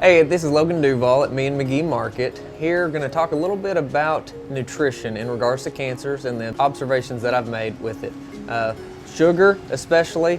Hey, this is Logan Duval at Me and McGee Market. Here, going to talk a little bit about nutrition in regards to cancers and the observations that I've made with it. Sugar, especially,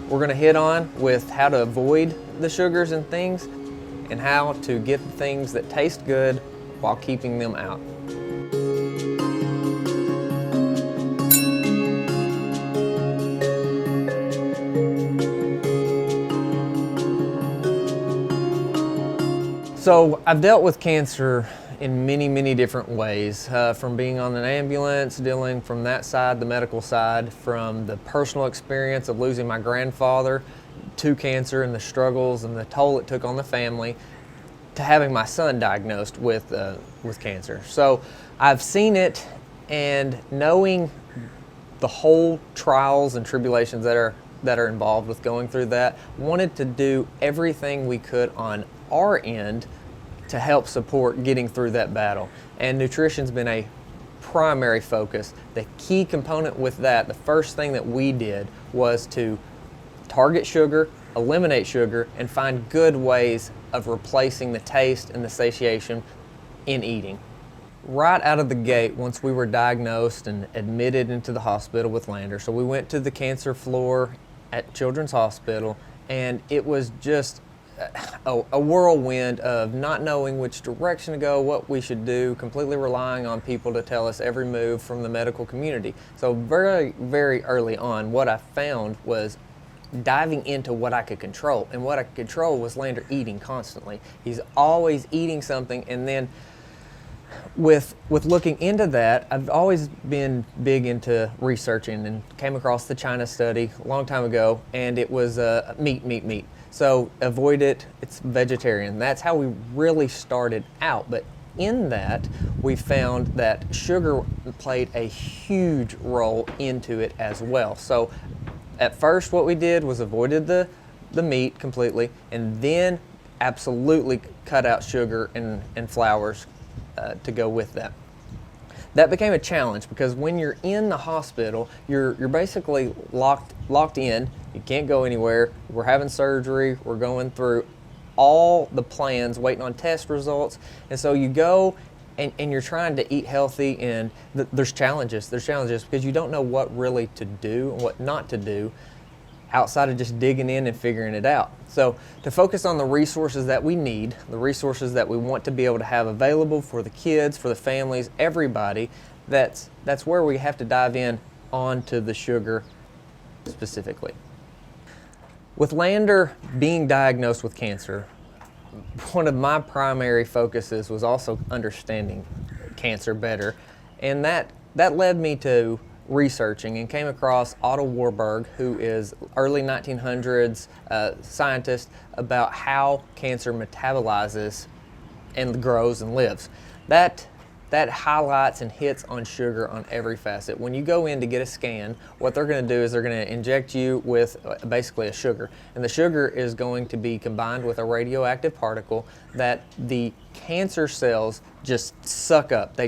we're going to hit on with how to avoid the sugars and things, and how to get the things that taste good while keeping them out. So I've dealt with cancer in many different ways, from being on an ambulance, dealing from that side, the medical side, from the personal experience of losing my grandfather to cancer and the struggles and the toll it took on the family, to having my son diagnosed with cancer. So I've seen it, and knowing the whole trials and tribulations that are involved with going through that, wanted to do everything we could on our end to help support getting through that battle. And nutrition's been a primary focus. The key component with that, the first thing that we did was to target sugar, eliminate sugar, and find good ways of replacing the taste and the satiation in eating. Right out of the gate, once we were diagnosed and admitted into the hospital with Lander, so we went to the cancer floor at Children's Hospital, and it was just a whirlwind of not knowing which direction to go, what we should do, completely relying on people to tell us every move from the medical community. So very early on, what I found was diving into what I could control, and what I could control was Lander eating constantly. He's always eating something, and then with looking into that, I've always been big into researching and came across the China study a long time ago, and it was meat. So avoid it, it's vegetarian. That's how we really started out. But in that, we found that sugar played a huge role into it as well. So at first what we did was avoided the meat completely, and then absolutely cut out sugar and flours to go with that. That became a challenge because when you're in the hospital, you're basically locked in. You can't go anywhere. We're having surgery. We're going through all the plans, waiting on test results. And so you go and you're trying to eat healthy, and there's challenges. There's challenges because you don't know what really to do and what not to do outside of just digging in and figuring it out. So to focus on the resources that we need, the resources that we want to be able to have available for the kids, for the families, everybody, that's where we have to dive in onto the sugar specifically. With Lander being diagnosed with cancer, one of my primary focuses was also understanding cancer better, and that led me to researching and came across Otto Warburg, who is early 1900s scientist, about how cancer metabolizes and grows and lives. That highlights and hits on sugar on every facet. When you go in to get a scan, what they're going to do is they're going to inject you with basically a sugar, and the sugar is going to be combined with a radioactive particle that the cancer cells just suck up.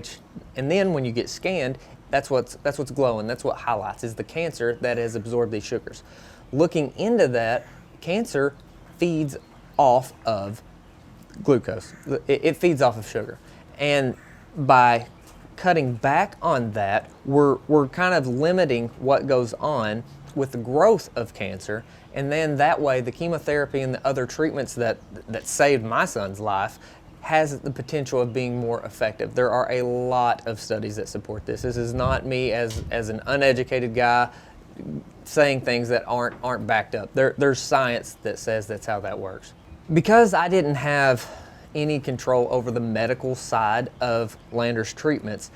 And then when you get scanned, that's what's glowing. That's what highlights, is the cancer that has absorbed these sugars. Looking into that, cancer feeds off of glucose. It feeds off of sugar, and by cutting back on that, we're kind of limiting what goes on with the growth of cancer, and then that way the chemotherapy and the other treatments that saved my son's life has the potential of being more effective. There are a lot of studies that support this. This is not me as an uneducated guy saying things that aren't backed up. There's science that says that's how that works. Because I didn't have any control over the medical side of Lander's treatments,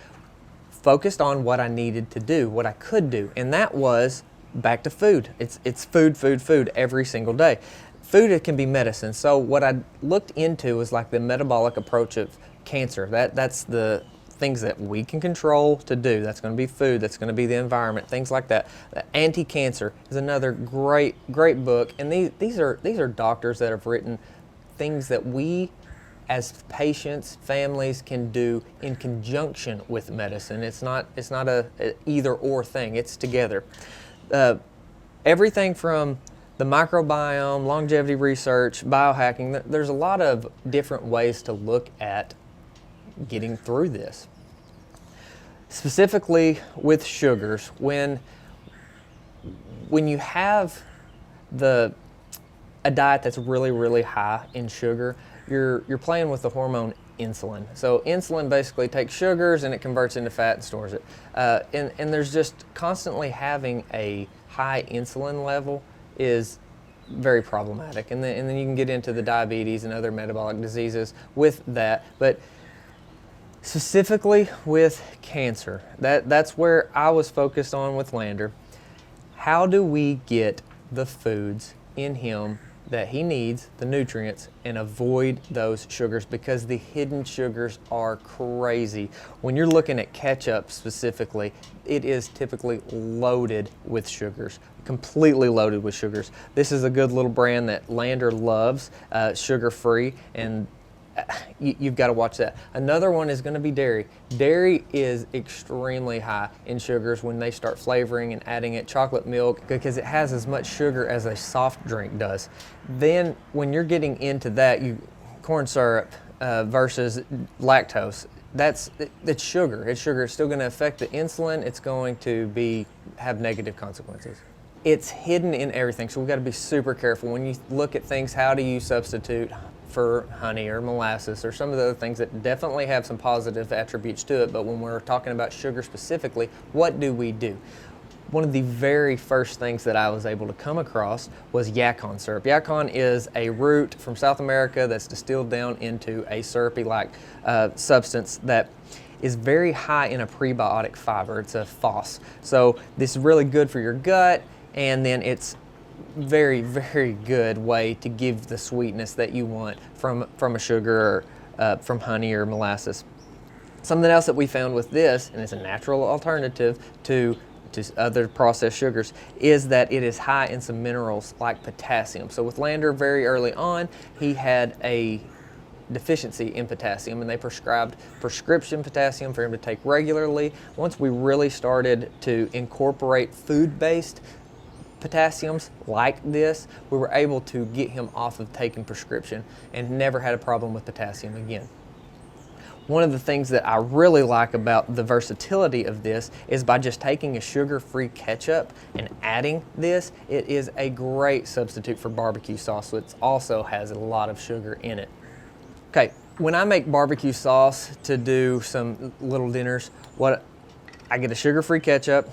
focused on what I needed to do, what I could do, and that was back to food. It's food every single day. Food, it can be medicine. So what I looked into was like the metabolic approach of cancer. That's the things that we can control to do. That's going to be food. That's going to be the environment. Things like that. Anti-Cancer is another great book. And these are doctors that have written things that we, as patients, families, can do in conjunction with medicine. It's not a either or thing. It's together. Everything from the microbiome, longevity research, biohacking, there's a lot of different ways to look at getting through this. Specifically with sugars, when you have a diet that's really high in sugar, you're playing with the hormone insulin. So insulin basically takes sugars and it converts into fat and stores it. And there's just constantly having a high insulin level is very problematic. And then you can get into the diabetes and other metabolic diseases with that. But specifically with cancer, that's where I was focused on with Lander. How do we get the foods in him that he needs, the nutrients, and avoid those sugars, because the hidden sugars are crazy. When you're looking at ketchup specifically, it is typically loaded with sugars, completely loaded with sugars. This is a good little brand that Lander loves, SugarFree, and you've got to watch that. Another one is going to be dairy. Dairy is extremely high in sugars when they start flavoring and adding it. Chocolate milk, because it has as much sugar as a soft drink does. Then when you're getting into that, corn syrup versus lactose, it's sugar. It's sugar. It's still going to affect the insulin. It's going to have negative consequences. It's hidden in everything, so we've got to be super careful. When you look at things, how do you substitute for honey or molasses or some of the other things that definitely have some positive attributes to it, but when we're talking about sugar specifically, what do we do? One of the very first things that I was able to come across was yacon syrup. Yacon is a root from South America that's distilled down into a syrupy-like substance that is very high in a prebiotic fiber. It's a FOS. So this is really good for your gut, and then it's very good way to give the sweetness that you want from a sugar or from honey or molasses. Something else that we found with this, and it's a natural alternative to other processed sugars, is that it is high in some minerals like potassium. So with Lander, very early on, he had a deficiency in potassium, and they prescribed prescription potassium for him to take regularly. Once we really started to incorporate food-based potassiums like this, we were able to get him off of taking prescription and never had a problem with potassium again. One of the things that I really like about the versatility of this is by just taking a sugar-free ketchup and adding this, it is a great substitute for barbecue sauce, which also has a lot of sugar in it. Okay, when I make barbecue sauce to do some little dinners, I get a sugar-free ketchup,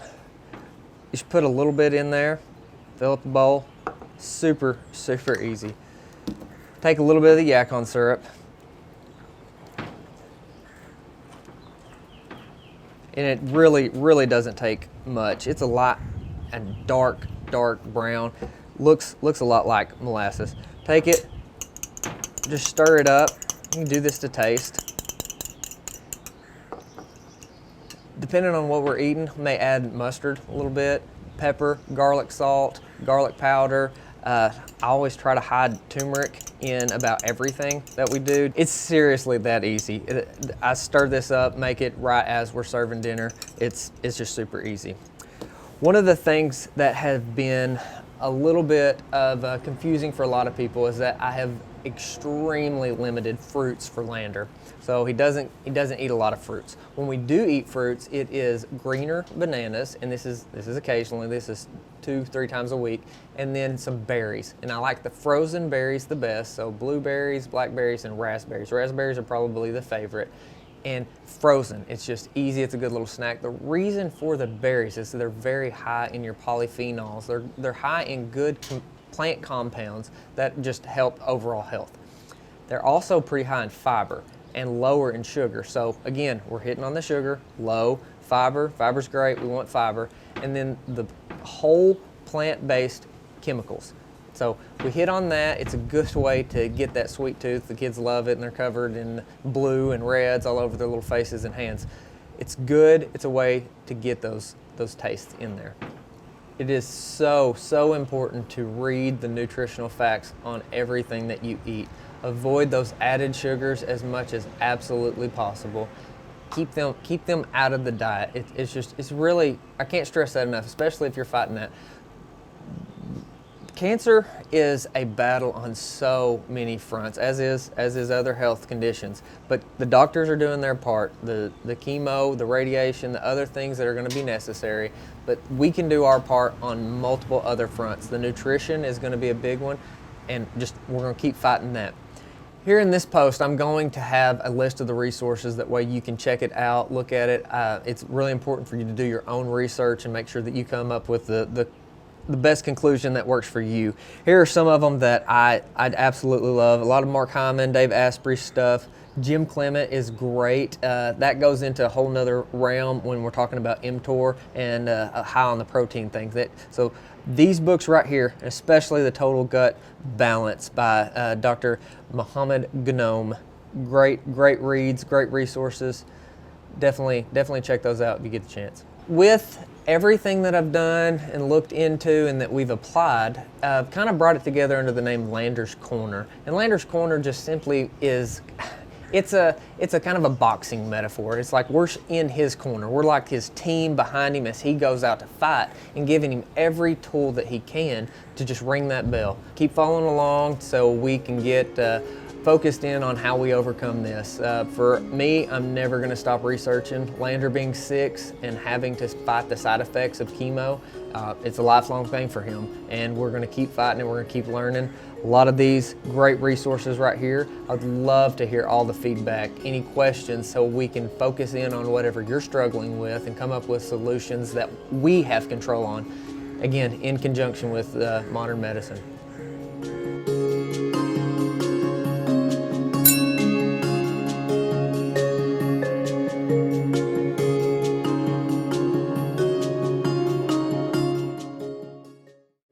just put a little bit in there, fill up the bowl, super easy. Take a little bit of the yacon syrup, and it really doesn't take much. It's a light and dark brown, looks a lot like molasses. Take it, just stir it up. You can do this to taste. Depending on what we're eating, we may add mustard a little bit, pepper, garlic salt, garlic powder. I always try to hide turmeric in about everything that we do. It's seriously that easy. I stir this up, make it right as we're serving dinner. It's just super easy. One of the things that have been a little bit of confusing for a lot of people is that I have extremely limited fruits for Lander. So he doesn't eat a lot of fruits. When we do eat fruits, it is greener bananas, and this is occasionally, this is 2-3 times a week, and then some berries. And I like the frozen berries the best, so blueberries, blackberries, and raspberries. Raspberries are probably the favorite. And frozen, it's just easy, it's a good little snack. The reason for the berries is they're very high in your polyphenols. They're high in good plant compounds that just help overall health. They're also pretty high in fiber and lower in sugar. So again, we're hitting on the sugar, low, fiber's great, we want fiber, and then the whole plant-based chemicals. So we hit on that. It's a good way to get that sweet tooth. The kids love it, and they're covered in blue and reds all over their little faces and hands. It's good. It's a way to get those tastes in there. It is so important to read the nutritional facts on everything that you eat. Avoid those added sugars as much as absolutely possible. Keep them out of the diet. It's really, I can't stress that enough, especially if you're fighting that. Cancer is a battle on so many fronts, as is other health conditions. But the doctors are doing their part, the chemo, the radiation, the other things that are going to be necessary. But we can do our part on multiple other fronts. The nutrition is going to be a big one, and we're going to keep fighting that. Here in this post, I'm going to have a list of the resources. That way you can check it out, look at it. It's really important for you to do your own research and make sure that you come up with the best conclusion that works for you. Here are some of them that I'd absolutely love. A lot of Mark Hyman, Dave Asprey stuff. Jim Clement is great. That goes into a whole nother realm when we're talking about mTOR and high on the protein things. So these books right here, especially the Total Gut Balance by Dr. Mohammed Ghanom, great reads, great resources. Definitely check those out if you get the chance. With everything that I've done and looked into and that we've applied, I've kind of brought it together under the name Lander's Corner. And Lander's Corner just simply is, it's a kind of a boxing metaphor. It's like we're in his corner. We're like his team behind him as he goes out to fight, and giving him every tool that he can to just ring that bell. Keep following along so we can get focused in on how we overcome this. For me, I'm never going to stop researching. Lander being 6 and having to fight the side effects of chemo, it's a lifelong thing for him, and we're going to keep fighting and we're going to keep learning. A lot of these great resources right here. I'd love to hear all the feedback, any questions, so we can focus in on whatever you're struggling with and come up with solutions that we have control on, again, in conjunction with modern medicine.